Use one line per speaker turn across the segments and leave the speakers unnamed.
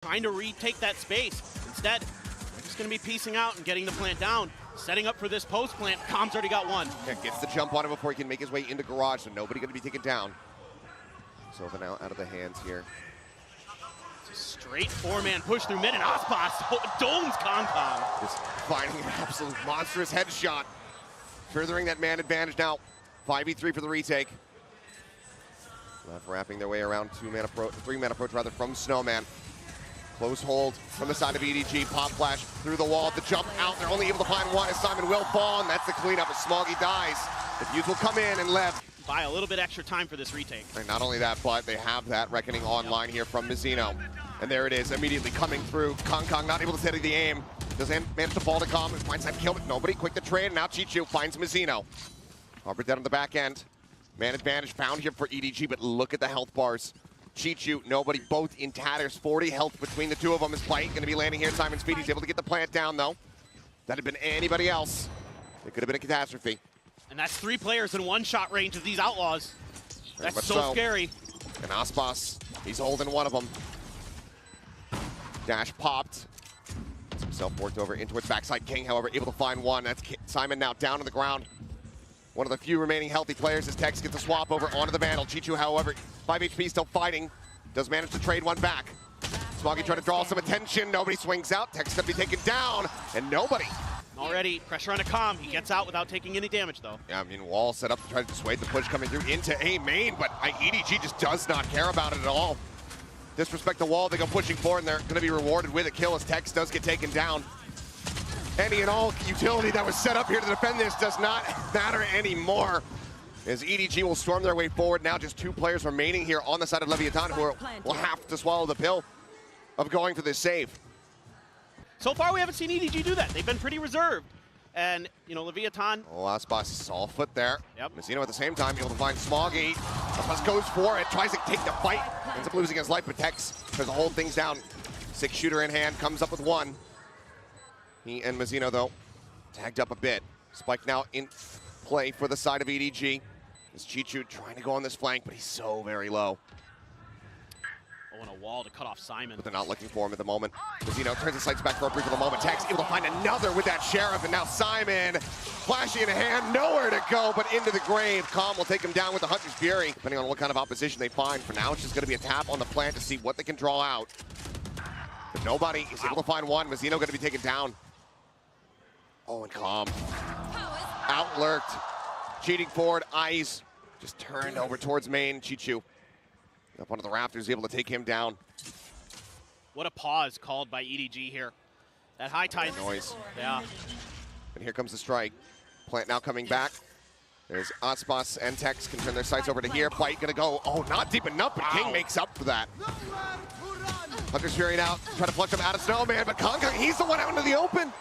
trying to retake that space. Instead, they're just going to be piecing out and getting the plant down. Setting up for this post plant. Com's already got one.
Yeah, gets the jump on him before he can make his way into garage, so nobody going to be taken down. Sova now out of the hands here.
It's a straight four-man push through mid, and Aspas domes Kong.
Just finding an absolute monstrous headshot. Furthering that man advantage now. 5v3 for the retake. Left wrapping their way around three-man approach rather from Snowman. Close hold from the side of EDG. Pop flash through the wall. The jump out. They're only able to find one as Simon will fall, and that's the cleanup as Smoggy dies. The Fuse will come in and LEV.
Buy a little bit extra time for this retake.
And not only that, but they have that reckoning online here from Mizzino. And there it is, immediately coming through. Kong not able to steady the aim. Doesn't manage to fall to Calm. Finds time to kill, but nobody. Quick to trade, and now Chichu finds Mizzino. Harbor dead on the back end. Man advantage found here for EDG, but look at the health bars. Chichu, nobody, both in tatters. 40 health between the two of them. Is Fight going to be landing here? Simon Speed, he's able to get the plant down, though. That had been anybody else, it could have been a catastrophe.
And that's 3 players in one-shot range of these Outlaws. That's so scary.
And Aspas, he's holding one of them. Dash popped. Gets himself worked over in towards backside. King, however, able to find one. That's Simon now down on the ground. One of the few remaining healthy players as Tex gets a swap over onto the Vandal. Chichu, however, 5 HP still fighting. Does manage to trade one back. Smoggy trying to draw some attention. Nobody swings out. Tex going to be taken down. And nobody.
Already pressure on a Calm. He gets out without taking any damage, though.
Yeah, I mean, wall set up to try to dissuade the push coming through into A main, but EDG just does not care about it at all. Disrespect the wall. They go pushing forward, and they're going to be rewarded with a kill as Tex does get taken down. Any and all utility that was set up here to defend this does not matter anymore, as EDG will storm their way forward. Now just 2 players remaining here on the side of Leviatan who will have to swallow the pill of going for this save.
So far, we haven't seen EDG do that. They've been pretty reserved. And, you know, Leviatan.
Oh, Aspas saw foot there.
Yep.
Mizzino at the same time able to find Smoggy. Aspas goes for it, tries to take the fight. Ends up losing his life, but Tex tries to hold things down. 6 shooter in hand, comes up with 1. He and Mizzino, though, tagged up a bit. Spike now in play for the side of EDG. Is Chichu trying to go on this flank, but he's so very low.
Oh, and a wall to cut off Simon.
But they're not looking for him at the moment. Mizzino turns his sights back for a brief of the moment. Tex able to find another with that Sheriff, and now Simon flashing in hand, nowhere to go but into the grave. Calm will take him down with the Hunter's Fury, depending on what kind of opposition they find. For now, it's just going to be a tap on the plant to see what they can draw out. But nobody is able to find one. Mizzino going to be taken down. Oh, and Calm. Outlurked. Cheating forward. Eyes just turned over towards main. Chichu up onto the rafters, able to take him down.
What a pause called by EDG here. That high tide
noise.
Yeah.
And here comes the strike. Plant now coming back. There's Aspas and Tex can turn their sights over to here. Fight gonna go. Oh, not deep enough, but King makes up for that. Hunter's Fury now, trying to flush him out of Snowman, but Kong, he's the one out into the open.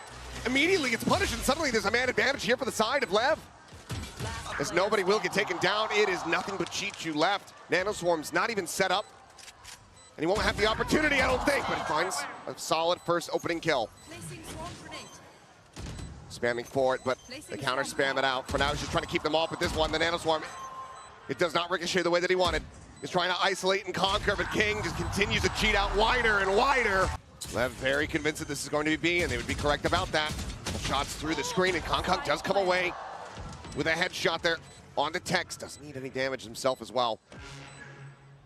Immediately gets punished, and suddenly there's a man advantage here for the side of LEV. As nobody will get taken down, it is nothing but Chichu left. Nanoswarm's not even set up, and he won't have the opportunity, I don't think, but he finds a solid first opening kill. Spamming for it, but the counter spam it out. For now, he's just trying to keep them off with this one. The Nanoswarm, it does not ricochet the way that he wanted. He's trying to isolate and conquer, but King just continues to cheat out wider and wider. LEV very convinced that this is going to be B, and they would be correct about that. Shots through the screen, and Kong does come away with a headshot there onto Tex. Doesn't need any damage himself as well.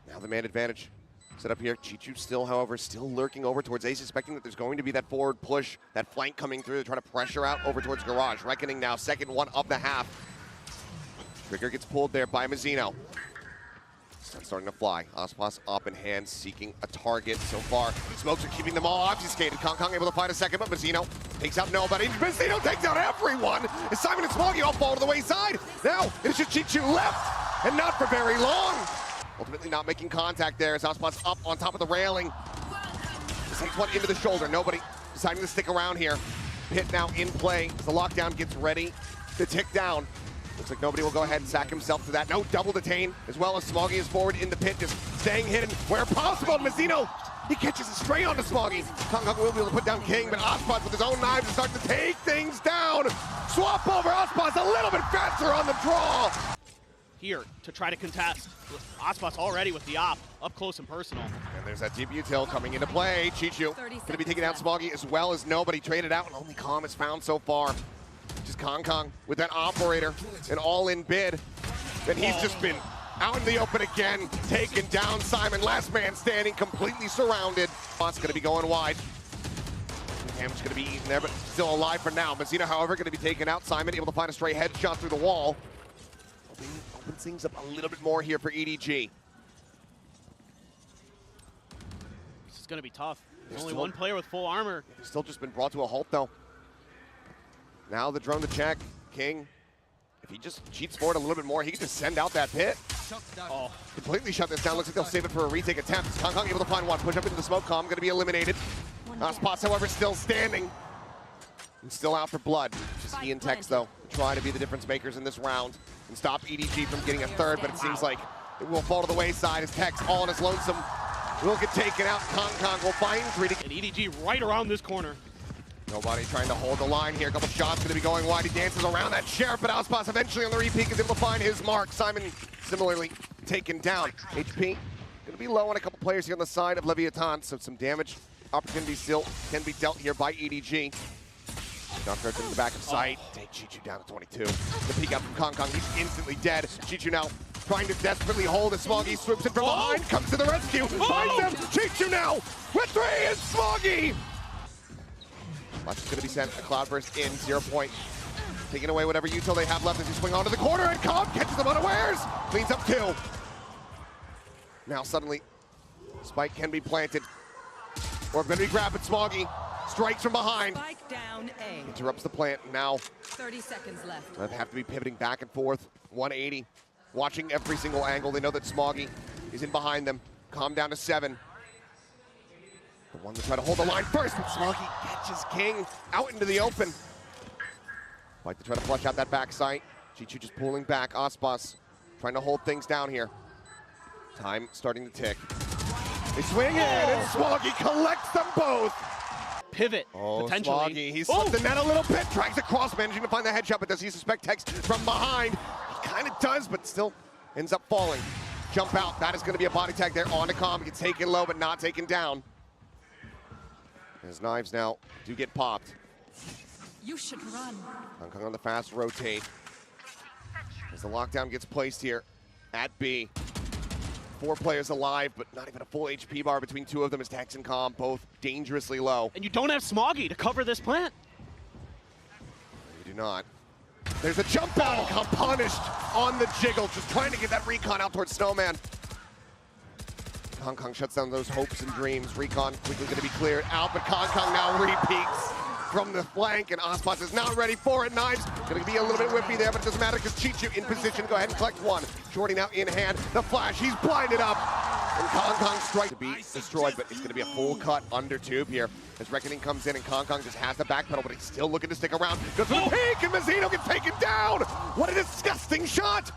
Now the man advantage set up here. Chichu still, however, still lurking over towards A, suspecting that there's going to be that forward push, that flank coming through. They're trying to pressure out over towards Garage. Reckoning now, second one of the half. Trigger gets pulled there by Mizzino. Sun's starting to fly. Aspas up in hand, seeking a target so far. Smokes are keeping them all obfuscated. Kong able to find a second, but Mizzino takes out nobody. Mizzino takes out everyone! As Simon and Smoggy all fall to the wayside. Now, it's just Chichu left, and not for very long. Ultimately not making contact there as Aspas up on top of the railing. This takes one into the shoulder. Nobody deciding to stick around here. Pit now in play as the lockdown gets ready to tick down. Looks like nobody will go ahead and sack himself to that. No double detain, as well as Smoggy is forward in the pit, just staying hidden where possible. And Mizzino, he catches a stray onto Smoggy. Kong will be able to put down King, but Aspas with his own knives is starting to take things down. Swap over Aspas a little bit faster on the draw.
here to try to contest. Aspas already with the op, up close and personal.
And there's that deep util coming into play. Chichu going to be taking out Smoggy as well as nobody. Traded out, and only Calm is found so far. Just Kong with that operator, an all-in bid. And he's just been out in the open again, taken down Simon. Last man standing, completely surrounded. Bot's going to be going wide. Damage going to be eaten there, but still alive for now. Mazzino, however, going to be taken out. Simon able to find a stray headshot through the wall. Opens things up a little bit more here for EDG.
This is going to be tough. There's only one player with full armor.
They've still just been brought to a halt, though. Now the drone to check. King, if he just cheats forward a little bit more, he can just send out that pit.
Oh,
Completely shut this down. Looks like they'll save it for a retake attempt. Kong able to find one. Push up into the smoke. Calm going to be eliminated. Aspas, however, still standing. And still out for blood. Just he and Tex, though, try to be the difference makers in this round and stop EDG from getting a third, but it seems like it will fall to the wayside as Tex, all on his lonesome, will get taken out. Kong will find 3 to...
and EDG right around this corner.
Nobody trying to hold the line here. A couple shots going to be going wide. He dances around that sheriff, but Aspas eventually on the repeat is able to find his mark. Simon similarly taken down. HP going to be low on a couple players here on the side of Leviatan, so some damage opportunity still can be dealt here by EDG. Dunkers into the back of sight. Take Chichu down to 22. The peek out from Kong. He's instantly dead. Chichu now trying to desperately hold as Smoggy swoops in from behind. Comes to the rescue. Finds him. Chichu now with 3 is Smoggy. Much is going to be sent. A Cloudburst in 0 point. Taking away whatever util they have left as he swing onto the corner, and Cobb catches them unawares. Cleans up 2. Now suddenly, spike can be planted. Or going to be grabbing Smoggy. Strikes from behind.
Spike down A.
Interrupts the plant. Now
30 seconds left.
they have to be pivoting back and forth. 180. Watching every single angle. They know that Smoggy is in behind them. Calm down to 7. The one to try to hold the line first, but Smoggy catches King out into the open. Like to try to flush out that back sight. Chichu just pulling back. Aspas trying to hold things down here. Time starting to tick. They swing in, and Smoggy collects them both.
Pivot, potentially.
Smoggy, he's slipped the net a little bit, drags across, managing to find the headshot, but does he suspect Tex from behind? He kind of does, but still ends up falling. Jump out, that is going to be a body tag there on to Calm. Gets taken low, but not taken down. His knives now do get popped.
You should run.
Kong on the fast rotate. As the lockdown gets placed here at B. 4 players alive, but not even a full HP bar between 2 of them as Tex and Calm, both dangerously low.
And you don't have Smoggy to cover this plant.
You do not. There's a jump out and Calm punished on the jiggle, just trying to get that recon out towards Snowman. Kong shuts down those hopes and dreams. Recon quickly going to be cleared out, but Kong now repeats from the flank, and Aspas is not ready for it. Knives going to be a little bit whippy there, but it doesn't matter because Chichu in position. Go ahead and collect 1. Shorty now in hand. The flash, he's blinded up. And Kong strike to be destroyed, but it's going to be a full cut under tube here as Reckoning comes in, and Kong just has the backpedal, but he's still looking to stick around. Goes for the peek, and Mazzino gets taken down. What a disgusting shot.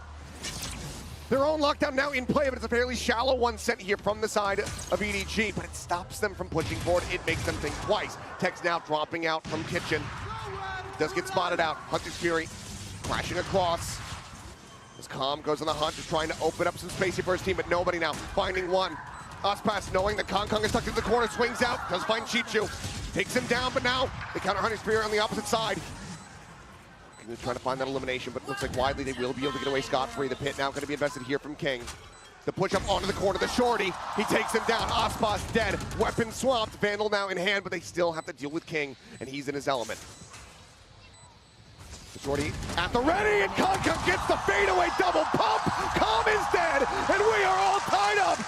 Their own lockdown now in play, but it's a fairly shallow one sent here from the side of EDG, but it stops them from pushing forward. It makes them think twice. Tex now dropping out from Kitchen. Does get spotted out. Hunter's Fury crashing across. As Calm goes on the hunt, just trying to open up some space here for his team, but nobody now. Finding one. Aspas knowing that Kong is stuck in the corner, swings out, does find Chichu. Takes him down, but now they counter Hunter's Fury on the opposite side. They're trying to find that elimination, but it looks like widely they will be able to get away scot-free. The pit now going to be invested here from King. The push up onto the corner, the shorty. He takes him down. Aspas dead. Weapon swapped. Vandal now in hand, but they still have to deal with King, and he's in his element. The shorty at the ready, and Kong gets the fadeaway double pump. Calm is dead, and we are all tied up.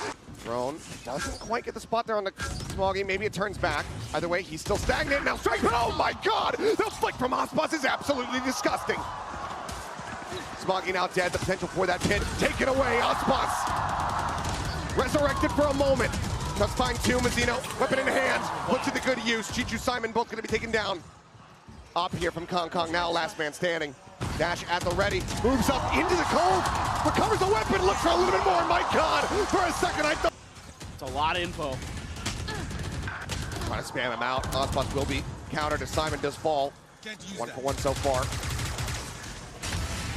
Drone doesn't quite get the spot there on the Smoggy. Maybe it turns back. Either way, he's still stagnant. Now strike, but oh my god! The flick from Aspas is absolutely disgusting. Smoggy now dead. The potential for that pit taken away. Aspas resurrected for a moment. Does find 2. Mazzino, weapon in hand, puts it to good use. Chichu, Simon both going to be taken down. Up here from Kong now, last man standing. Dash at the ready, moves up into the cold, recovers the weapon, looks for a little bit more. My god, for a second I thought.
It's a lot of info.
Trying to spam him out. Aspas will be countered as Simon does fall. 1 for 1 so far.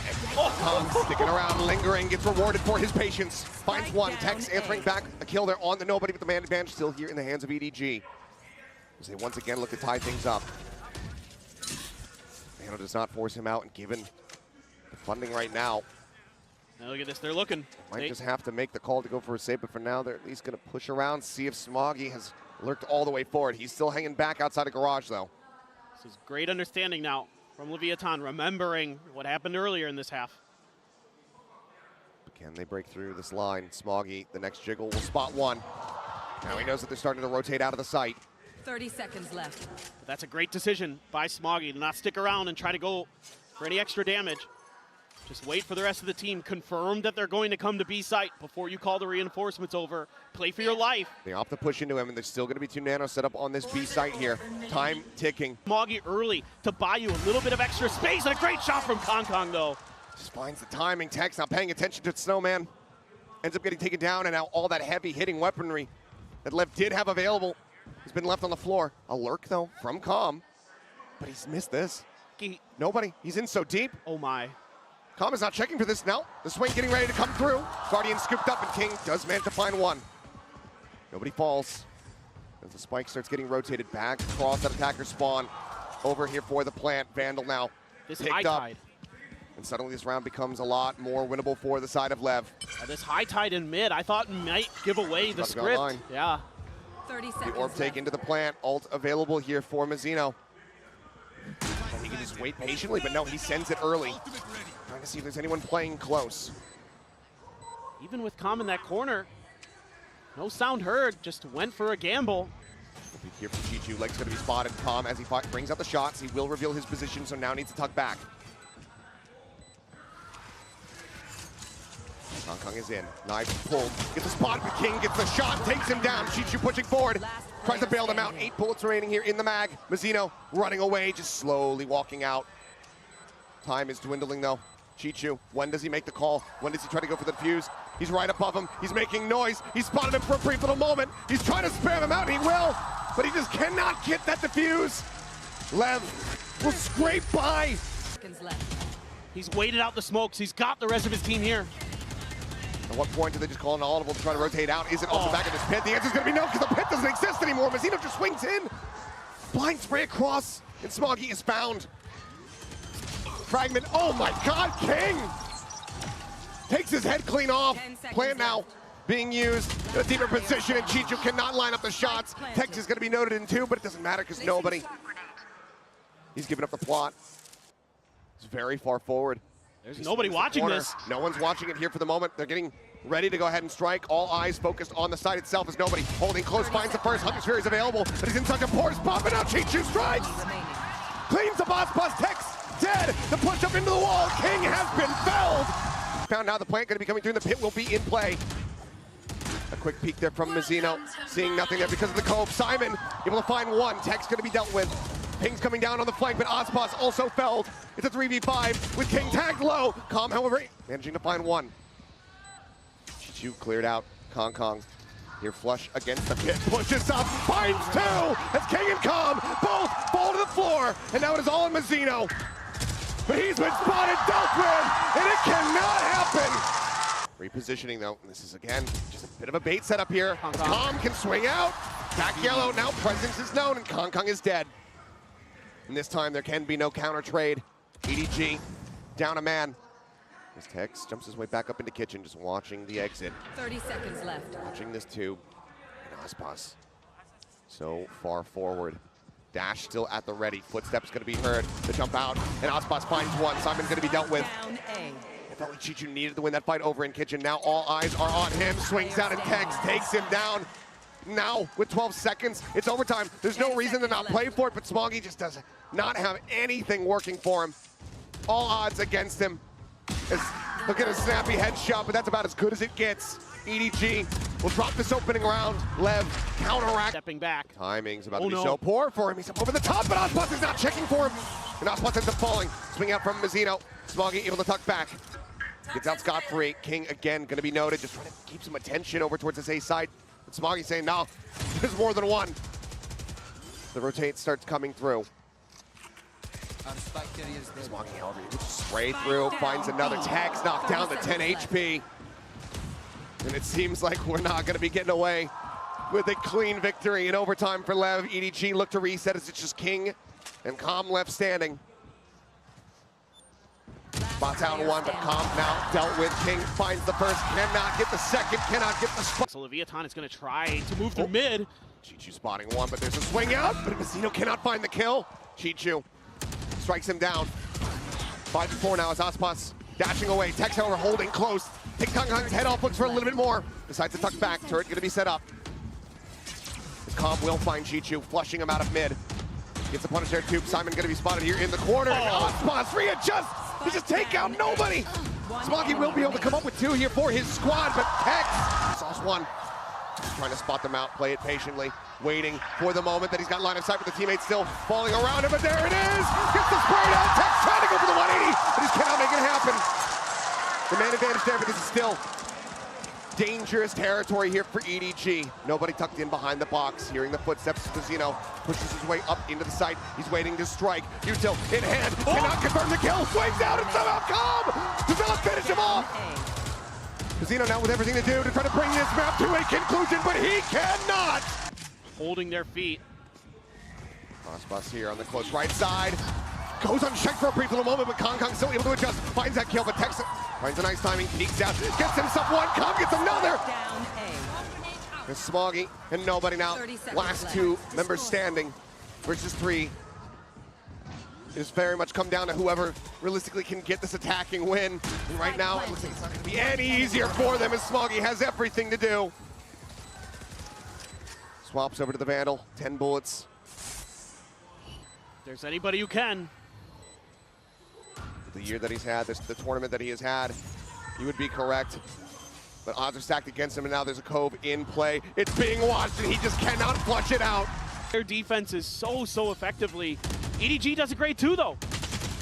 And Kong sticking around, lingering, gets rewarded for his patience. Finds one, Tex answering back, a kill there on the nobody, but the man advantage still here in the hands of EDG. As they once again look to tie things up. Nano does not force him out, and given the funding right now,
now look at this, they're looking.
might just have to make the call to go for a save, but for now they're at least going to push around, see if Smoggy has lurked all the way forward. He's still hanging back outside of garage, though.
This is great understanding now from Leviatan, remembering what happened earlier in this half.
But can they break through this line? Smoggy, the next jiggle, will spot one. Now he knows that they're starting to rotate out of the sight.
30 seconds left.
But that's a great decision by Smoggy to not stick around and try to go for any extra damage. Just wait for the rest of the team. Confirm that they're going to come to B site before you call the reinforcements over. Play for your life.
They opt to push into him, and there's still going to be 2 nanos set up on this B site here. Time ticking.
Smoggy early to buy you a little bit of extra space, and a great shot from Kong though.
Just finds the timing. Tex not paying attention to Snowman. Ends up getting taken down, and now all that heavy hitting weaponry that Lev did have available has been left on the floor. A lurk, though, from Calm, but he's missed this. Nobody. He's in so deep.
Oh my.
Calm is not checking for this now. The swing getting ready to come through. Guardian scooped up, and King does manage to find one. Nobody falls. As the spike starts getting rotated back across that attacker spawn. Over here for the plant. Vandal now
This
picked
high
up.
tide.
And suddenly this round becomes a lot more winnable for the side of Lev.
This high tide in mid, I thought might give away the
About to go
script.
online.
Yeah.
30
The
seconds
orb take
left.
into the plant. Ult available here for Mazzino. And he can just wait patiently, but no, he sends it early. Trying to see if there's anyone playing close.
Even with Calm in that corner, no sound heard, just went for a gamble.
We'll be here for Chichu. Leg's going to be spotted. Calm as he brings out the shots. He will reveal his position, so now needs to tuck back. Kong is in. Knife pulled. Gets the spot, but King gets the shot, takes him down. Chichu pushing forward. Tries to bail them out. 8 bullets remaining here in the mag. Mazzino running away, just slowly walking out. Time is dwindling, though. Chichu, when does he make the call? When does he try to go for the defuse? He's right above him. He's making noise. He spotted him for a brief little moment. He's trying to spam him out, and he will, but he just cannot get that defuse. Lev will scrape by.
Seconds left.
He's waited out the smokes. He's got the rest of his team here.
At what point do they just call an audible to try to rotate out? Is it also back in this pit? The answer's gonna be no, because the pit doesn't exist anymore. Mazzino just swings in. Blind spray across, and Smoggy is found. Fragment, oh my God, King! Takes his head clean off. Plant now being used in a deeper position, and Chichu cannot line up the shots. Tex is gonna be noted in 2, but it doesn't matter because nobody. He's giving up the plot. He's very far forward.
There's nobody watching this.
No one's watching it here for the moment. They're getting ready to go ahead and strike. All eyes focused on the site itself as nobody holding close finds the first. Hunter's Fury is available, but he's in such a force. Popping out, Chichu strikes.
Remaining.
Cleans the boss bus. Tex dead. The push up into the wall. King has been felled. Found now the plant going to be coming through. The pit will be in play. A quick peek there from Mazzino. Seeing nothing there because of the cove. Simon able to find one. Tex going to be dealt with. Ping's coming down on the flank, but Ozpos also felled. It's a 3v5 with King tagged low. Calm, however, managing to find one. Chichu cleared out. Kong here flush against the pit. Pushes up, finds 2 as King and Calm both fall to the floor. And now it is all in Mazzino. But he's been spotted, dealt with, and it cannot happen. Repositioning though, this is again just a bit of a bait setup here. Calm can swing out. Back yellow, now presence is known, and Kong is dead. And this time there can be no counter trade. EDG down a man. As Tex jumps his way back up into kitchen, just watching the exit.
30 seconds left.
Watching this too. And Ozpos so far forward. Dash still at the ready. Footsteps gonna be heard. The jump out, and Ozpos finds one. Simon's gonna be dealt with.
Down A.
I felt like Chichu needed to win that fight over in kitchen. Now all eyes are on him. Swings out, and Tex takes him down. Now, with 12 seconds, it's overtime. There's no reason to not play for it, but Smoggy just does not have anything working for him. All odds against him. Look at a snappy headshot, but that's about as good as it gets. EDG will drop this opening round. Lev counteract.
Stepping back.
Timing's about to be so poor for him. He's up over the top, but Ozpos is not checking for him. And Ozpos ends up falling. Swing out from Mazzino. Smoggy able to tuck back. Gets out scot-free. King again gonna be noted. Just trying to keep some attention over towards this A side. But Smoggy saying, no, there's more than one. The rotate starts coming through. Smoggy, however, he just spray through, finds another tags, knocked down to 10 HP. And it seems like we're not going to be getting away with a clean victory in overtime for LEV. EDG look to reset as it's just King and Calm left standing. Spot down one, but Calm now dealt with. King finds the first, cannot get the second, cannot get the spot.
So Leviatan is going to try to move through mid.
Chichu spotting one, but there's a swing out, but Mazino cannot find the kill. Chichu strikes him down. 5-4 now as Aspas dashing away. Tex, however, holding close. Take Kang's head off, looks for a little bit more. Decides to tuck back. Turret going to be set up. Calm will find Chichu, flushing him out of mid. Gets a punish there too. Simon going to be spotted here in the corner. Aspas readjust. He just take out nobody. Smoggy will be able to come up with two here for his squad, but Tex sauce one. Trying to spot them out, play it patiently, waiting for the moment that he's got line of sight with the teammates still falling around him, but there it is! Gets the spray down, Tex trying to go for the 180, but he cannot make it happen. The man advantage there because it's still dangerous territory here for EDG. Nobody tucked in behind the box, hearing the footsteps of Mazino, pushes his way up into the site. He's waiting to strike. Util in hand, cannot confirm the kill, swings out and somehow Calm does not finish him off. Mazino now with everything to do to try to bring this map to a conclusion, but he cannot!
Holding their feet.
Crossbus here on the close right side. Goes unchecked for a brief little moment, but Kong still able to adjust. Finds that kill, but Texas finds a nice timing, peeks out, gets himself one, Kong gets another! It's Smoggy and nobody now. Last two members standing versus three. It's very much come down to whoever realistically can get this attacking win. And right now, it looks like it's not going to be any easier for them as Smoggy has everything to do. Swaps over to the Vandal, 10 bullets.
If there's anybody who can.
The year that he's had, the tournament that he has had, he would be correct. But odds are stacked against him, and now there's a Cove in play. It's being watched, and he just cannot flush it out.
Their defense is so effectively. EDG does it great too, though.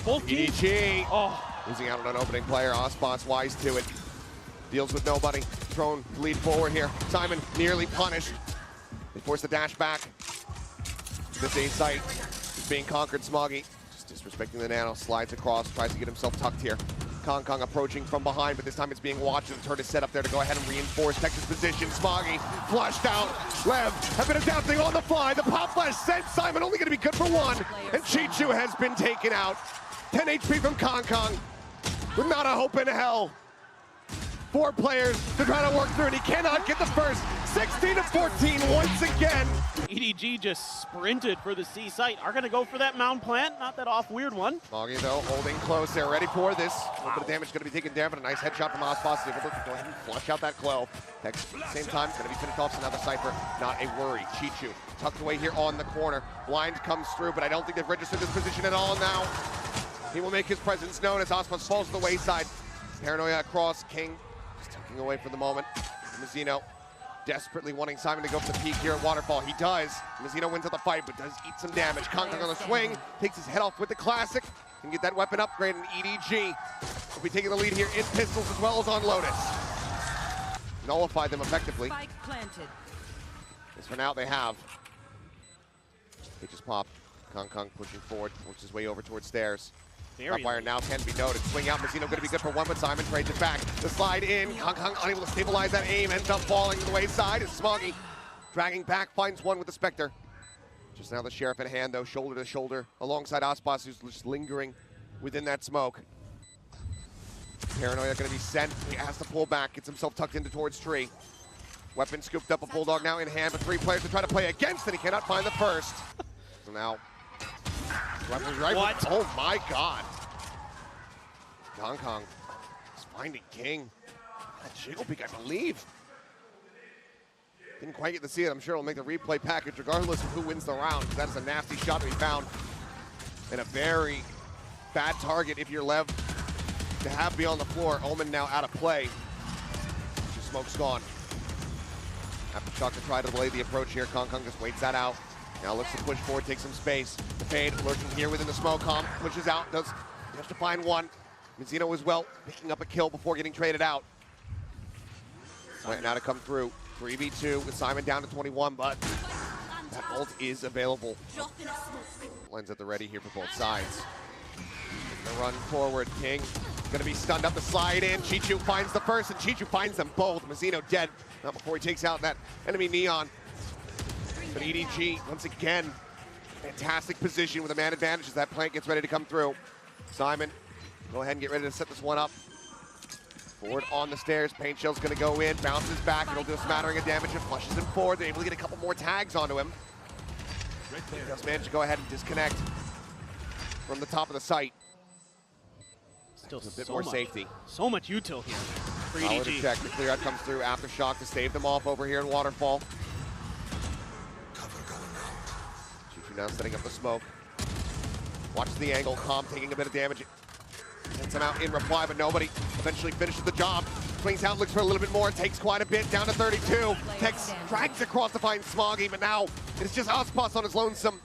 Both teams.
EDG
Oh,
losing out on an opening player. Ospas wise to it. Deals with nobody. Thrown to lead forward here. Simon nearly punished. They force the dash back. This A site is being conquered. Smoggy just disrespecting the nano. Slides across. Tries to get himself tucked here. Kong approaching from behind, but this time it's being watched, and the turret is set up there to go ahead and reinforce Texas' position. Smoggy flushed out. LEV have been adapting on the fly. The pop flash sent Simon, only going to be good for one. And Chichu has been taken out. 10 HP from Kong with not a hope in hell. 4 players to try to work through, and he cannot get the first. 16-14 once again.
EDG just sprinted for the C site. Are going to go for that mound plant. Not that off weird one.
Smoggy, though, holding close. They're ready for this. A little bit of damage going to be taken down, but a nice headshot from Aspas. Able to go ahead and flush out that Clove. Tex, at the same time, going to be finished off. So now the Cypher, not a worry. Chichu tucked away here on the corner. Blind comes through, but I don't think they've registered this position at all now. He will make his presence known as Aspas falls to the wayside. Paranoia across. King just tucking away for the moment. Mazino desperately wanting Simon to go for the peak here at Waterfall. He does. Mazino wins at the fight, but does eat some damage. Kong on the swing, takes his head off with the classic, and get that weapon upgrade, and EDG will be taking the lead here in pistols as well as on Lotus. Nullify them effectively.
Spike planted.
As for now, they have. They just pop. Kong pushing forward, works his way over towards stairs. Fire now can be noted. Swing out, Mazino going to be good for one, but Simon trades it back. The slide in, Kong unable to stabilize that aim, ends up falling to the wayside. It's Smoggy dragging back, finds one with the Spectre. Just now the Sheriff in hand, though, shoulder to shoulder, alongside Aspas, who's just lingering within that smoke. Paranoia going to be sent. He has to pull back, gets himself tucked into towards tree. Weapon scooped up, a Bulldog now in hand, but 3 players to try to play against it. He cannot find the first. So now,
what?
Oh my God. Kong is finding King. That jiggle peek, I believe. Didn't quite get to see it. I'm sure it'll make the replay package regardless of who wins the round. That is a nasty shot to be found. And a very bad target if you're LEV to have be on the floor. Omen now out of play. The smoke's gone. After Shock to try to delay the approach here, Kong just waits that out. Now looks to push forward, take some space. The fade lurking here within the smoke. Calm pushes out, does just to find one. Mazino as well, picking up a kill before getting traded out. Right now to come through. 3v2 with Simon down to 21, but that ult is available. Lens at the ready here for both sides. Gonna run forward, King. Gonna be stunned up the slide in. Chichu finds the first, and Chichu finds them both. Mazzino dead. Not before he takes out that enemy Neon. But EDG, once again, fantastic position with a man advantage as that plant gets ready to come through. Simon, go ahead and get ready to set this one up. Forward on the stairs, Paint Shell's gonna go in, bounces back, it'll do a smattering of damage and flushes him forward. They're able to get a couple more tags onto him. Just managed to go ahead and disconnect from the top of the site.
Still
a bit more safety.
So much util here for
Power to
EDG.
check, the clear out comes through, Aftershock to save them off over here in Waterfall. Chichu now setting up the smoke. Watches the angle, Calm taking a bit of damage. Sends him out in reply, but nobody eventually finishes the job. Swings out, looks for a little bit more, takes quite a bit, down to 32. Tex drags across to find Smoggy, but now it's just Ospas on his lonesome.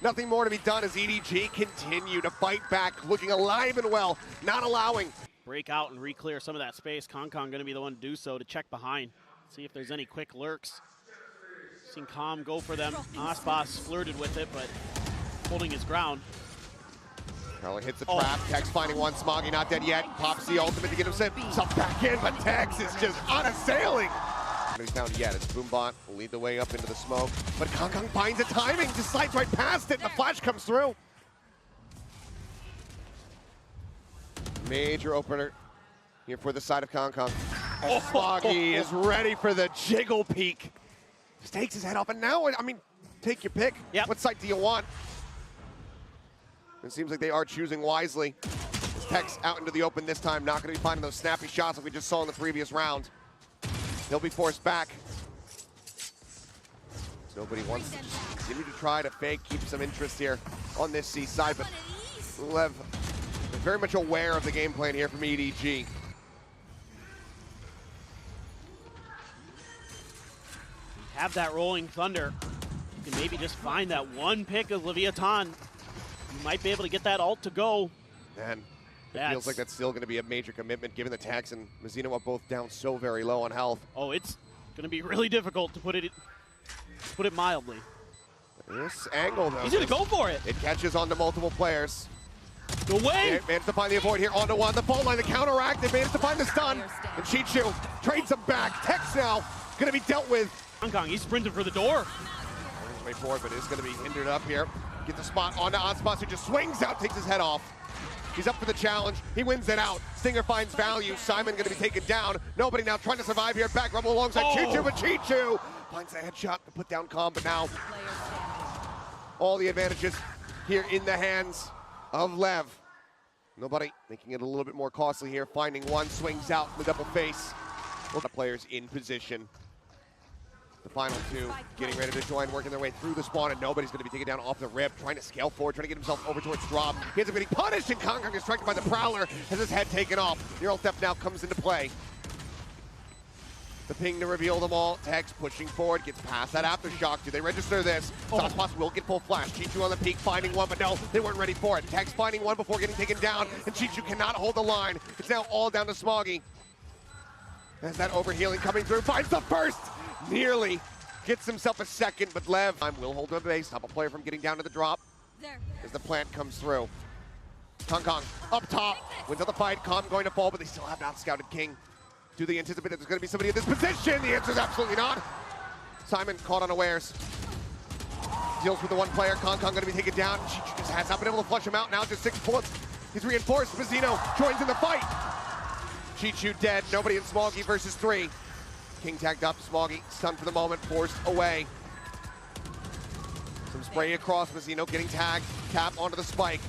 Nothing more to be done as EDG continue to fight back, looking alive and well, not allowing.
Break out and re-clear some of that space. Kong going to be the one to do so, to check behind. See if there's any quick lurks. Seen Calm go for them. Ospas flirted with it, but holding his ground.
Prowler hits the trap, Tex finding one, Smoggy not dead yet. Pops the ultimate to get himself back in, but Tex is just unassailing. He's down yet, it's Boombot will lead the way up into the smoke, but Kong finds a timing, just slides right past it, and the flash comes through. Major opener here for the side of Kong. And Smoggy is ready for the jiggle peek. Just takes his head off, and now, I mean, take your pick.
Yep.
What site do you want? It seems like they are choosing wisely. Tex out into the open this time, not going to be finding those snappy shots like we just saw in the previous round. He'll be forced back. Nobody wants to just continue to try to fake, keep some interest here on this C side, but LEV is very much aware of the game plan here from EDG.
Have that rolling thunder. You can maybe just find that one pick of Leviatan. You might be able to get that ult to go.
And it feels like that's still going to be a major commitment given the Tex and Mazzino are both down so very low on health.
Oh, it's going to be really difficult to put it mildly.
This angle, though.
He's going to go for it.
It catches onto multiple players.
No way.
Managed to find the avoid here onto one. The fault line, the counteract. They managed to find the stun. And Chichu trades him back. Tex now going to be dealt with.
Kong, he's sprinting for the door.
Way forward, but is going to be hindered up here. Get the spot onto Ospas, who just swings out, takes his head off. He's up for the challenge. He wins it out. Stinger finds value. Simon going to be taken down. Nobody now trying to survive here. Back rumble alongside Chichu, but Chichu finds a headshot to put down Calm, but now all the advantages here in the hands of LEV. Nobody making it a little bit more costly here. Finding one, swings out the double face. Both the players in position. The final two getting ready to join, working their way through the spawn, and nobody's going to be taken down off the rip, trying to scale forward, trying to get himself over towards drop. He ends up getting punished, and Kong is stricken by the Prowler, has his head taken off. Neural Theft now comes into play. The ping to reveal them all. Tex pushing forward, gets past that Aftershock. Do they register this? Ospas will get full flash. Chichu on the peak, finding one, but no, they weren't ready for it. Tex finding one before getting taken down, and Chichu cannot hold the line. It's now all down to Smoggy. As that overhealing coming through, finds the first! Nearly gets himself a second, but LEV will hold him at base, stop a player from getting down to the drop as the plant comes through. Kong up top, wins out the fight. Calm going to fall, but they still have not scouted King. Do they anticipate that there's going to be somebody in this position? The answer is absolutely not. Simon caught unawares. Deals with the one player. Kong going to be taken down. Chichu just has not been able to flush him out. Now just 6 bullets. He's reinforced. Mazzino joins in the fight. Chichu dead. Nobody in Smoggy versus 3. King tagged up, Smoggy stunned for the moment, forced away. Some spray across, Mazzino getting tagged, Cap onto the spike.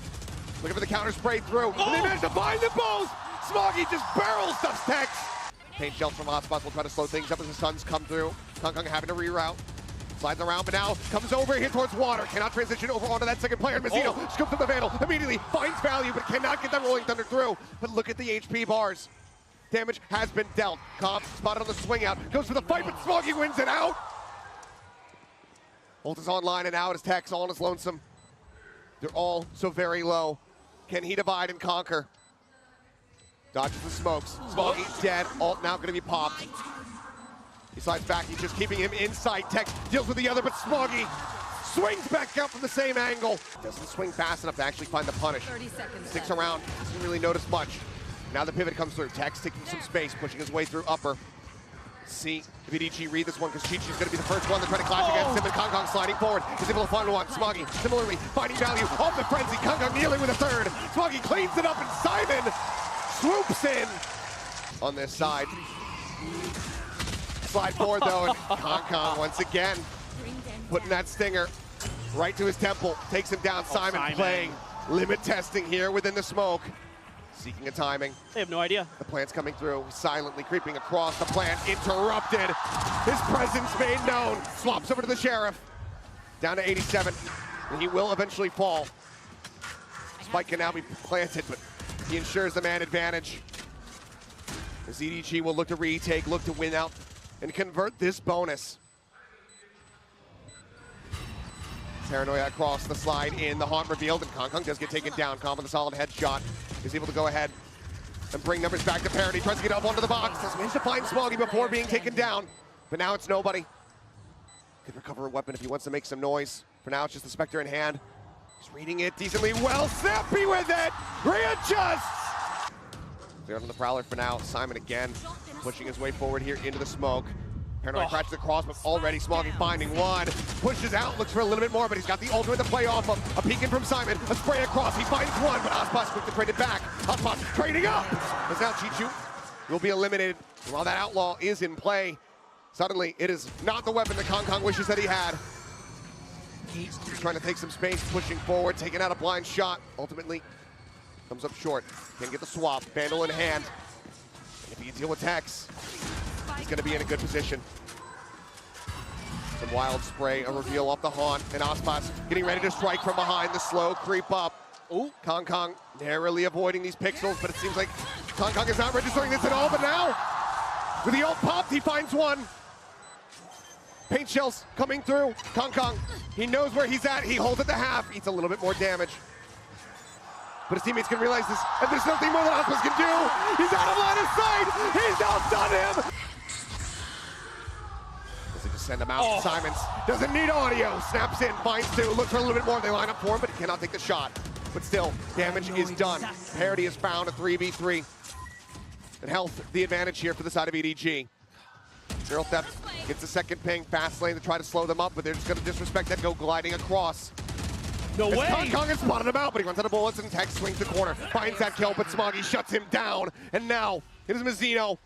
Looking for the counter spray through, and they managed to find them both! Smoggy just barrel stuffs Tex! Paint shells from Hotspots will try to slow things up as the suns come through. Kong having to reroute. Slides around, but now comes over here towards water. Cannot transition over onto that second player. Mazzino scoops up the Vandal, immediately finds value, but cannot get that rolling thunder through. But look at the HP bars. Damage has been dealt. Calm spotted on the swing out. Goes for the fight, but Smoggy wins it out. Ult is online and out as Tex all on his lonesome. They're all so very low. Can he divide and conquer? Dodges the smokes. Smoggy's dead. Ult now going to be popped. He slides back. He's just keeping him in sight. Tex deals with the other, but Smoggy swings back out from the same angle. Doesn't swing fast enough to actually find the punish.
30 seconds
Sticks
left.
around, doesn't really notice much. Now the pivot comes through. Tex taking some space, pushing his way through upper. See if EDG read this one, because Chi-Chi's going to be the first one to try to clash against him, and Kong sliding forward. He's able to find one. Smoggy, similarly, finding value off the frenzy. Kong kneeling with a third. Smoggy cleans it up, and Simon swoops in on this side. Slide forward, though, and Kong once again putting that stinger right to his temple. Takes him down. Simon playing limit testing here within the smoke. Seeking a timing.
They have no idea.
The plant's coming through, silently creeping across the plant, interrupted. His presence made known. Swaps over to the Sheriff. Down to 87, and he will eventually fall. Spike can now be planted, but he ensures the man advantage. As EDG will look to retake, look to win out, and convert this bonus. Paranoia across the slide in, the haunt revealed, and Kong does get taken down. Kong with a solid headshot. Is able to go ahead and bring numbers back to parity. Tries to get up onto the box. Has managed to find Smoggy before being taken down. But now it's nobody. Could recover a weapon if he wants to make some noise. For now, it's just the Spectre in hand. He's reading it decently well. Snappy with it. Readjusts. They're on the Prowler for now. Simon again pushing his way forward here into the smoke. Paranoid crashes across, but already Smoggy finding one. Pushes out, looks for a little bit more, but he's got the ultimate to play off of. A peeking from Simon, a spray across. He finds one, but Ospas quick to trade it back. Ospas trading up. As now Chi-Chu will be eliminated. And while that outlaw is in play, suddenly it is not the weapon that Kong wishes that he had. He's trying to take some space, pushing forward, taking out a blind shot. Ultimately, comes up short. Can get the swap, Vandal in hand. And if he can deal with Tex, he's going to be in a good position. Some wild spray, a reveal off the haunt, and Ospas getting ready to strike from behind, the slow creep up. Ooh, Kong narrowly avoiding these pixels, but it seems like Kong is not registering this at all, but now, with the ult popped, he finds one. Paint shells coming through. Kong, he knows where he's at, he holds it to half, eats a little bit more damage. But his teammates can realize this, and there's nothing more that Ospas can do. He's out of line of sight, he's outdone him. Just send him out. Simons doesn't need audio. Snaps in, finds two, looks for a little bit more. They line up for him, but he cannot take the shot. But still, damage is done. Parity is found, a 3v3. And health, the advantage here for the side of EDG. Zero Theft gets a second ping, fast lane to try to slow them up, but they're just going to disrespect that, go gliding across.
No way!
Kong has spotted him out, but he runs out of bullets, and Tex swings the corner. Finds that kill, but Smoggy shuts him down. And now, it is Mazzino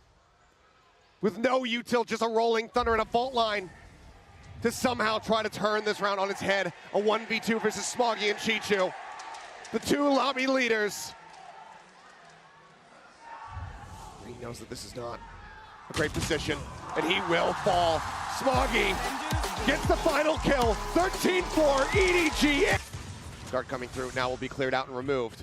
with no util, just a rolling thunder and a fault line to somehow try to turn this round on its head. A 1v2 versus Smoggy and Chi-Chu, the two lobby leaders. He knows that this is not a great position, and he will fall. Smoggy gets the final kill, 13-4, EDG. Start coming through, now will be cleared out and removed.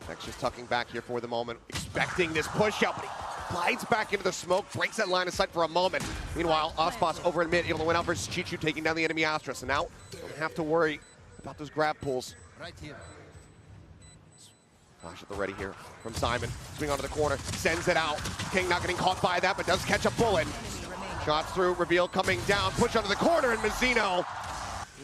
Tex just tucking back here for the moment, expecting this push out, but he glides back into the smoke, breaks that line of sight for a moment. Meanwhile, Ospas over in mid, able to win out versus Chi-Chu, taking down the enemy Astra. So now, don't have to worry about those grab pulls.
Right here.
Flash at the ready here from Simon. Swing onto the corner, sends it out. King not getting caught by that, but does catch a bullet. Shots through, reveal coming down, push onto the corner, and Mazzino.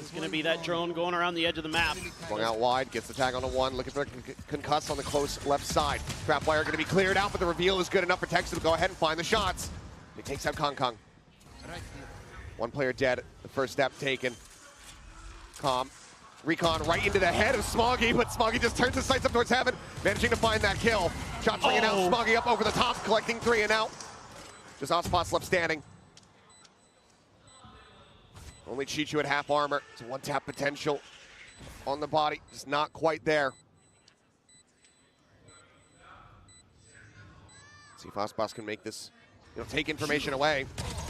It's going to be that drone going around the edge of the map.
Going out wide, gets the tag on the one, looking for a concuss on the close left side. Trap wire going to be cleared out, but the reveal is good enough for Tex to go ahead and find the shots. He takes out Kong.
Right here.
One player dead, the first step taken. Calm. Recon right into the head of Smoggy, but Smoggy just turns his sights up towards heaven, managing to find that kill. Shots ringing out, Smoggy up over the top, collecting 3 and out. Just Ospas left standing. Only Chi-Chu at half armor. It's a one-tap potential on the body, just not quite there. See if Ospas can make this, take information away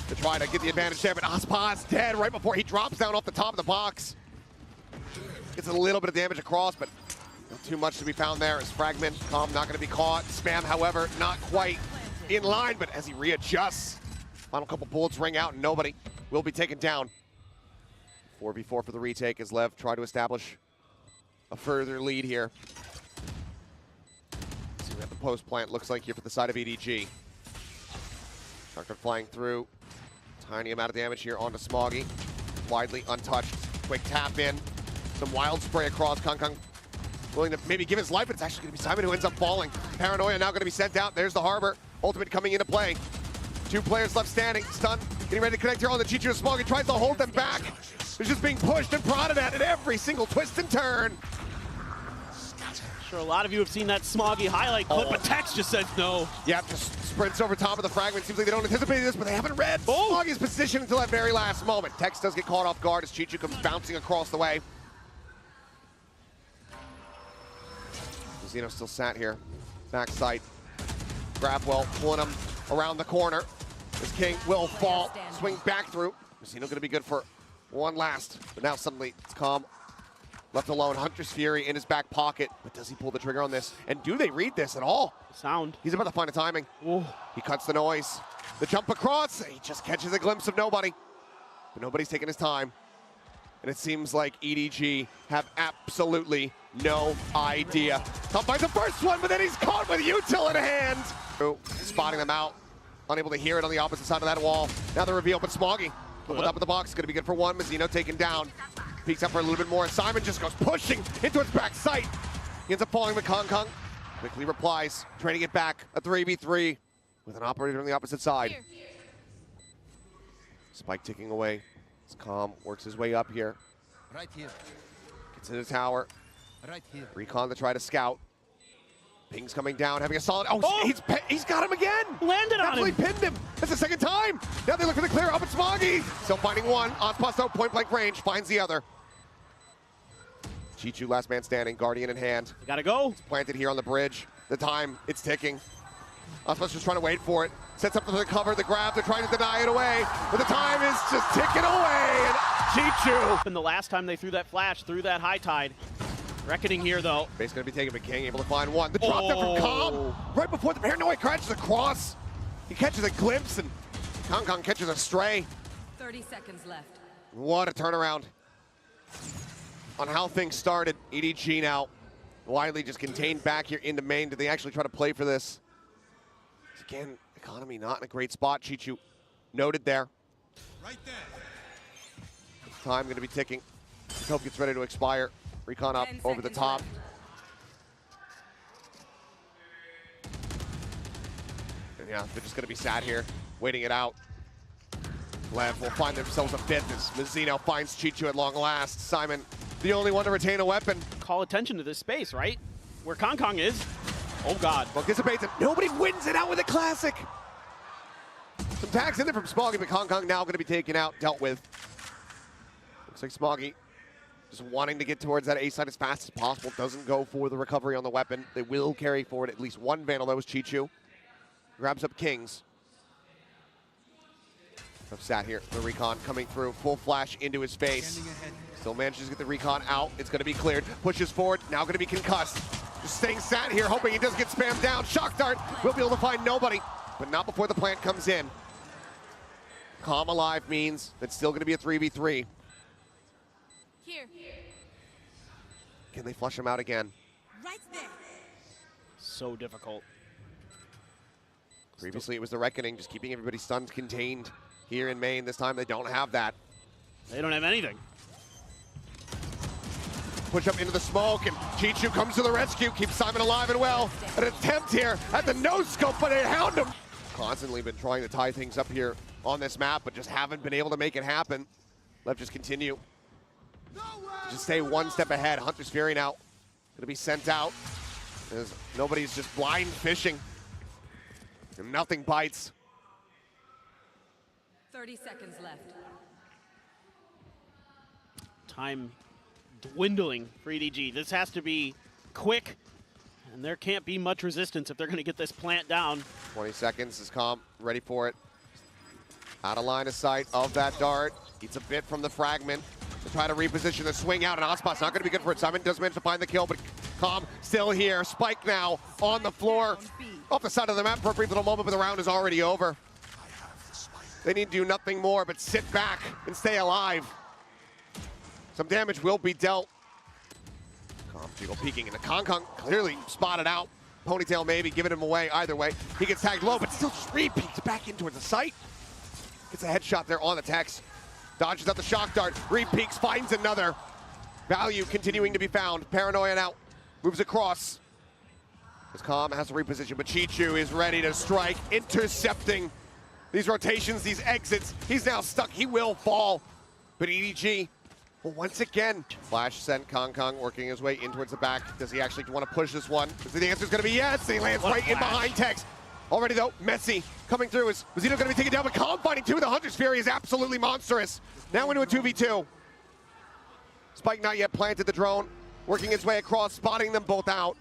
to try to get the advantage there, but Ospas dead right before he drops down off the top of the box. Gets a little bit of damage across, but not too much to be found there as Fragment. Calm not going to be caught. Spam, however, not quite in line, but as he readjusts, final couple bullets ring out and nobody will be taken down. 4v4 for the retake as Lev try to establish a further lead here. See what the post plant looks like here for the side of EDG. Shotgun flying through. Tiny amount of damage here onto Smoggy. Widely untouched. Quick tap in. Some wild spray across. Kong willing to maybe give his life, but it's actually going to be Simon who ends up falling. Paranoia now going to be sent out. There's the Harbor. Ultimate coming into play. 2 players left standing. Stun. Getting ready to connect here on the Chichu Smog. He tries to hold them back. He's just being pushed and prodded at every single twist and turn.
Sure, a lot of you have seen that Smoggy highlight clip, but Tex just says no.
Yeah, just sprints over top of the fragment. Seems like they don't anticipate this, but they haven't read Smoggy's position until that very last moment. Tex does get caught off guard as Chichu comes bouncing across the way. Zeno still sat here. Backside. Grabwell pulling him around the corner. This King will fall. Swing back through. Zeno going to be good for one last. But now suddenly it's calm. Left alone, Hunter's Fury in his back pocket. But does he pull the trigger on this? And do they read this at all?
Sound.
He's about to find a timing.
Ooh.
He cuts the noise. The jump across. He just catches a glimpse of nobody. But nobody's taking his time. And it seems like EDG have absolutely no idea. Up by the first one, but then he's caught with util in hand. Spotting them out. Unable to hear it on the opposite side of that wall. Now the reveal, but Smoggy on the top of the box. Going to be good for one. Mazzino taken down. Peeks up for a little bit more. Simon just goes pushing into its back sight. He ends up falling with Kong. Quickly replies, trying to get back. A 3v3 with an operator on the opposite side. Spike ticking away. As Calm works his way up here.
Right here.
Gets in the tower.
Right here.
Recon to try to scout. Ping's coming down, having a solid. Oh, he's got him again.
Landed on him.
Absolutely pinned him. That's the second time. Now they look for the clear up at Smoggy. Still finding one. Ospasto, point blank range, finds the other. Chichu, last man standing, Guardian in hand.
Gotta go.
It's planted here on the bridge. The time, it's ticking. Ospasto's just trying to wait for it. Sets up for the cover, the grab, they're trying to deny it away. But the time is just ticking away. And Chichu.
And the last time they threw that flash, through that high tide. Reckoning here, though.
Base going to be taken, but King able to find one. The drop there from Calm, right before the Paranoia crashes across. He catches a glimpse, and Kong catches a stray.
30 seconds left.
What a turnaround on how things started. EDG now widely just contained back here into main. Did they actually try to play for this? Again, economy not in a great spot. Chichu noted there.
Right there.
Time going to be ticking. Hope gets ready to expire. Recon up over the top. And yeah, they're just going to be sat here, waiting it out. LEV will find themselves a business. Mazzino finds Chichu at long last. Simon, the only one to retain a weapon.
Call attention to this space, right? Where Kong is. Oh, God.
Well, dissipates it. Nobody wins it out with a classic. Some tags in there from Smoggy, but Kong now going to be taken out, dealt with. Looks like Smoggy just wanting to get towards that A side as fast as possible. Doesn't go for the recovery on the weapon. They will carry forward at least one Vandal. That was Chichu. Grabs up Kings. I've sat here. The recon coming through. Full flash into his face. Still manages to get the recon out. It's going to be cleared. Pushes forward. Now going to be concussed. Just staying sat here, hoping he does get spammed down. Shock dart. Will be able to find nobody, but not before the plant comes in. Calm alive means it's still going to be a 3v3.
Here.
Can they flush him out again?
Right there.
So difficult.
Previously it was the Reckoning, just keeping everybody stunned, contained here in main. This time they don't have that.
They don't have anything.
Push up into the smoke, and Chichu comes to the rescue, keeps Simon alive and well. An attempt here at the no-scope, but they hound him. Constantly been trying to tie things up here on this map, but just haven't been able to make it happen. LEV just continue. Just stay one step ahead. Hunter's Fury now going to be sent out as nobody's just blind fishing. And nothing bites.
30 seconds left.
Time dwindling for EDG. This has to be quick, and there can't be much resistance if they're going to get this plant down.
20 seconds is Calm, ready for it. Out of line of sight of that dart. Eats a bit from the fragment to try to reposition the swing out, and Ospot's not going to be good for it. Simon does manage to find the kill, but Calm still here. Spike now on the floor. Off the side of the map for a brief little moment, but the round is already over. They need to do nothing more but sit back and stay alive. Some damage will be dealt. Calm Jiggle peeking into Kong clearly spotted out. Ponytail maybe giving him away either way. He gets tagged low, but still just re-peeks back in towards the site. Gets a headshot there on the Tex. Dodges out the shock dart. Re-peeks, finds another. Value continuing to be found. Paranoia now. Moves across. As Calm has to reposition, but Chichu is ready to strike, intercepting these rotations, these exits. He's now stuck. He will fall. But EDG, well, once again, flash sent Kong working his way in towards the back. Does he actually want to push this one? The answer is going to be yes. He lands right in behind Tex. Already though, Messi coming through. Is Mazzino going to be taken down? But Calm finding two. The Hunter's Fury is absolutely monstrous. Now into a 2v2. Spike not yet planted the drone. Working his way across, spotting them both out.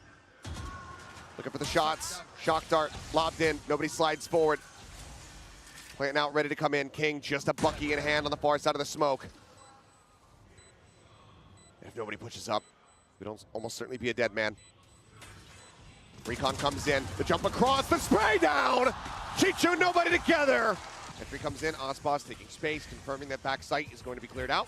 Looking for the shots. Shock dart lobbed in. Nobody slides forward. Planting out, ready to come in. King just a Bucky in hand on the far side of the smoke. If nobody pushes up, we'd almost certainly be a dead man. Recon comes in. The jump across. The spray down. Chichu, nobody together. Entry comes in. Ospas taking space, confirming that back sight is going to be cleared out.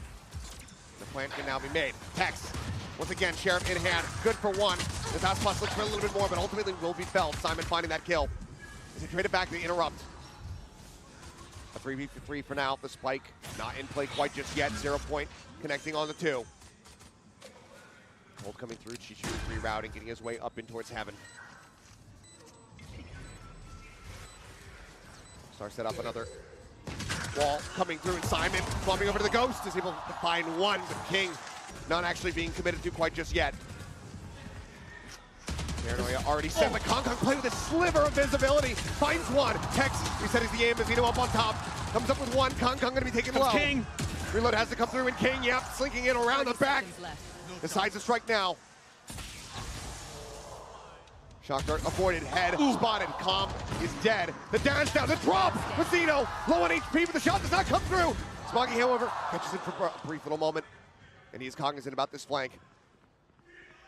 The plant can now be made. Tex. Once again, Sheriff in hand, good for one. The Ospas looks for a little bit more, but ultimately will be felled. Simon finding that kill. As he traded back to interrupt. A 3v3 for now. The spike not in play quite just yet. 0 point connecting on the two. Hold coming through. Chichu rerouting, getting his way up in towards heaven. Star set up another wall coming through, and Simon bumping over to the Ghost is able to find one, but King not actually being committed to quite just yet. Paranoia already set, but Kong playing with a sliver of visibility. Finds one. Tex resets the aim. Mazzino up on top. Comes up with one. Kong going to be taken low.
King.
Reload has to come through, and King, yep, slinking in around the back. Decides to strike now. Shock dart avoided. Head spotted. Calm is dead. The dash down. The drop. Mazzino low on HP, but the shot does not come through. Smoggy, however, catches it for a brief little moment, and he is cognizant about this flank.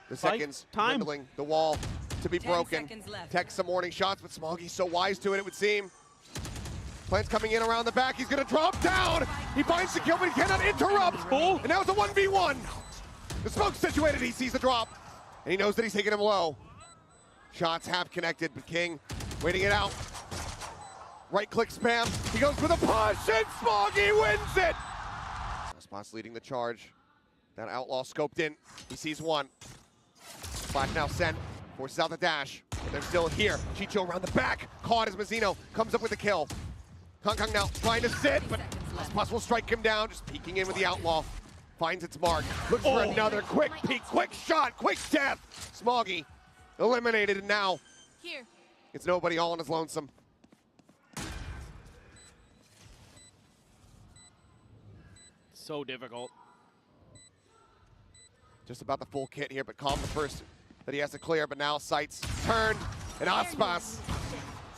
The seconds dwindling, the wall to be broken. Tex some warning shots, but Smoggy's so wise to it, it would seem. Plant's coming in around the back. He's going to drop down. He finds the kill, but he cannot interrupt. And now it's a 1v1. The smoke's situated. He sees the drop, and he knows that he's taking him low. Shots half connected, but King waiting it out. Right-click spam. He goes for the push, and Smoggy wins it. Spots leading the charge. That outlaw scoped in. He sees one. Flash now sent. Forces out the dash. But they're still here. Chicho around the back. Caught as Mazzino comes up with the kill. Kong now trying to sit, but Ospas will strike him down. Just peeking in with the outlaw. Finds its mark. Looks for another quick peek, quick shot, quick death. Smoggy eliminated, and now it's nobody all on his lonesome.
So difficult.
Just about the full kit here, but Calm the first that he has to clear, but now sights turned, and Ospas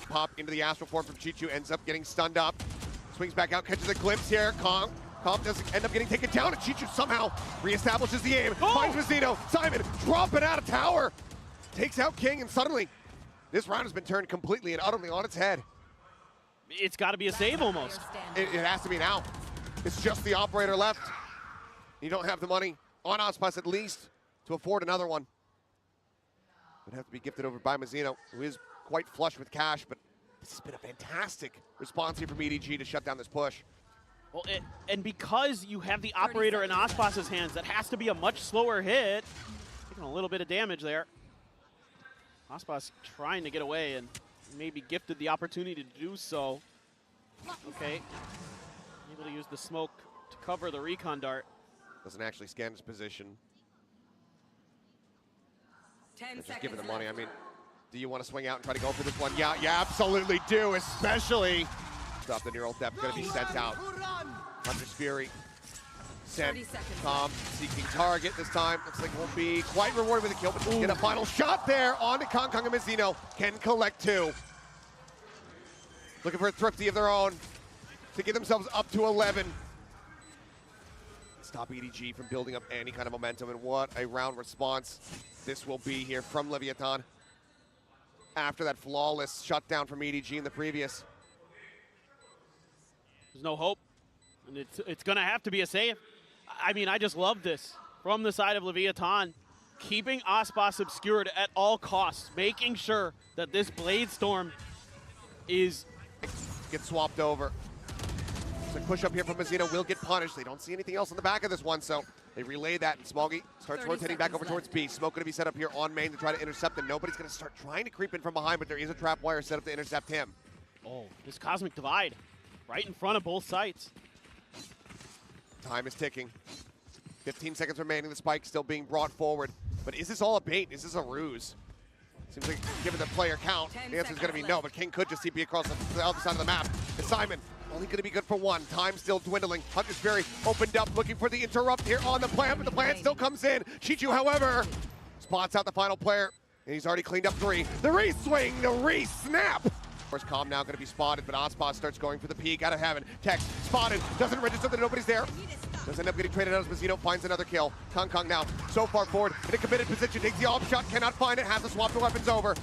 pop into the astral form from Chichu, ends up getting stunned up. Swings back out, catches a glimpse here. Calm doesn't end up getting taken down, and Chichu somehow reestablishes the aim. Finds Mazzino. Simon dropping out of tower. Takes out King, and suddenly this round has been turned completely and utterly on its head.
It's got to be a save almost.
It has to be now. It's just the operator left. You don't have the money on Ospas at least to afford another one. Would have to be gifted over by Mazzino, who is quite flush with cash, but this has been a fantastic response here from EDG to shut down this push.
Well, and because you have the operator in Ospas's hands, that has to be a much slower hit. Taking a little bit of damage there. Ospas trying to get away and maybe gifted the opportunity to do so. Okay. Able to use the smoke to cover the recon dart.
Doesn't actually scan his position.
10
Just
seconds
giving the
left.
money. I mean, do you want to swing out and try to go for this one? Yeah, you absolutely do, especially stop the neural depth going to be sent out. Hunter's Fury sent. Calm seeking target this time. Looks like won't be quite rewarded with a kill, but get a final shot there onto Kong and Mazzino. Can collect two. Looking for a thrifty of their own to get themselves up to 11. Stop EDG from building up any kind of momentum, and what a round response this will be here from Leviatan after that flawless shutdown from EDG in the previous.
There's no hope, and it's going to have to be a save. I mean, I just love this from the side of Leviatan, keeping Ospas obscured at all costs, making sure that this Blade Storm is...
Gets swapped over. So push up here from Mazzino will get punished. They don't see anything else on the back of this one, so they relay that, and Smoggy starts rotating back over towards B. Smoke going to be set up here on main to try to intercept, and nobody's going to start trying to creep in from behind, but there is a trap wire set up to intercept him.
Oh, this Cosmic Divide right in front of both sites.
Time is ticking. 15 seconds remaining, the spike still being brought forward. But is this all a bait? Is this a ruse? Seems like given the player count, the answer is going to be no, but King could just TP across the other side of the map. And Simon, only going to be good for one. Time still dwindling. Hunter's Fury opened up, looking for the interrupt here on the plant, but the plant still comes in. Chichu, however, spots out the final player, and he's already cleaned up 3. The re-swing, the re-snap. Of course, Calm now going to be spotted, but Ospas starts going for the peek out of heaven. Tex spotted, doesn't register that nobody's there. Does end up getting traded out as Mazzino finds another kill. Kong now so far forward in a committed position, takes the off shot, cannot find it, has to swap the weapons over.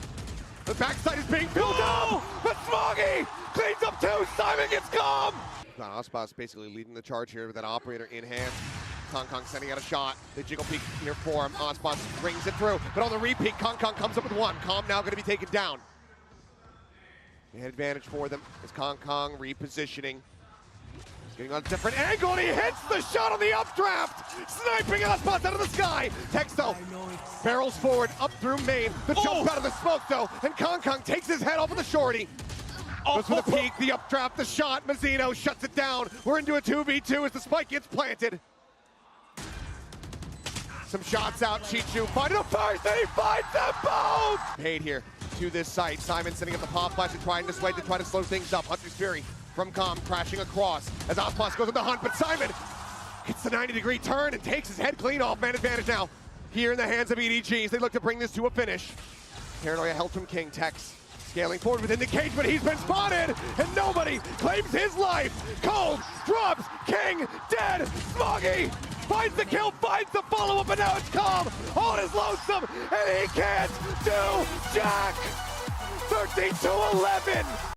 The backside is being filled up, but Smoggy cleans up 2, Simon gets Calm! Ospas basically leading the charge here with that operator in hand. Kong sending out a shot. The jiggle peek near for him. Ospas rings it through, but on the repeat, Kong comes up with 1. Calm now going to be taken down. An advantage for them is Kong repositioning. Getting on a different angle, and he hits the shot on the updraft! Sniping Ospas out of the sky! Texto barrels forward, up through main. The jump out of the smoke, though, and Kong takes his head off of the shorty. Goes for the peek, the updraft, the shot. Mazzino shuts it down. We're into a 2v2 as the spike gets planted. Some shots out, Chichu finding a first, and he finds them both! Paid here to this site. Simon setting up the pop flash and trying this way to try to slow things up. Hunter's Fury from Calm crashing across as Ospas goes on the hunt, but Simon gets the 90-degree turn and takes his head clean off. Man advantage now here in the hands of EDG as they look to bring this to a finish. Paranoia held from King. Tex scaling forward within the cage, but he's been spotted, and nobody claims his life. Cold drops, King dead. Smoggy finds the kill, finds the follow-up, and now it's Calm on his lonesome, and he can't do jack. 13-11.